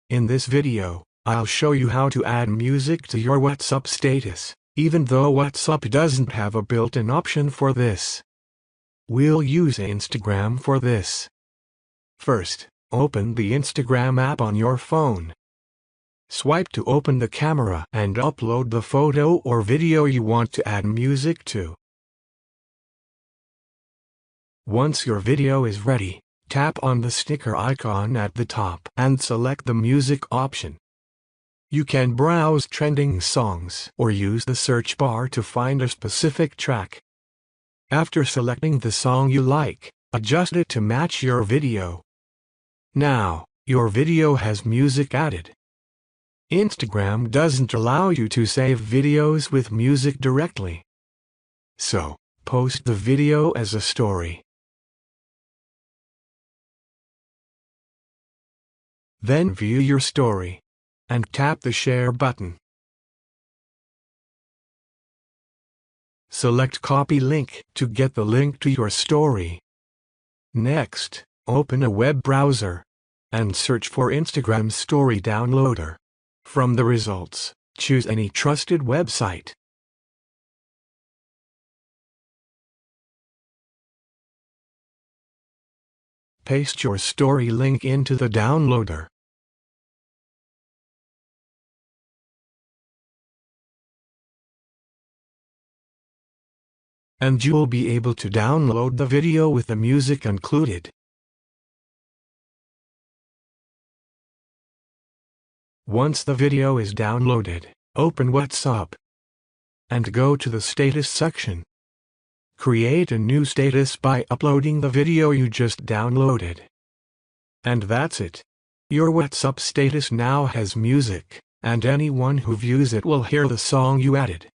In this video, I'll show you how to add music to your WhatsApp status, even though WhatsApp doesn't have a built-in option for this. We'll use Instagram for this. First, open the Instagram app on your phone. Swipe to open the camera and upload the photo or video you want to add music to. Once your video is ready, tap on the sticker icon at the top and select the music option. You can browse trending songs or use the search bar to find a specific track. After selecting the song you like, adjust it to match your video. Now, your video has music added. Instagram doesn't allow you to save videos with music directly. So, post the video as a story. Then view your story and tap the share button. Select copy link to get the link to your story. Next, open a web browser and search for Instagram Story Downloader. From the results, choose any trusted website. Paste your story link into the downloader. And you'll be able to download the video with the music included. Once the video is downloaded, open WhatsApp and go to the status section. Create a new status by uploading the video you just downloaded. And that's it. Your WhatsApp status now has music, and anyone who views it will hear the song you added.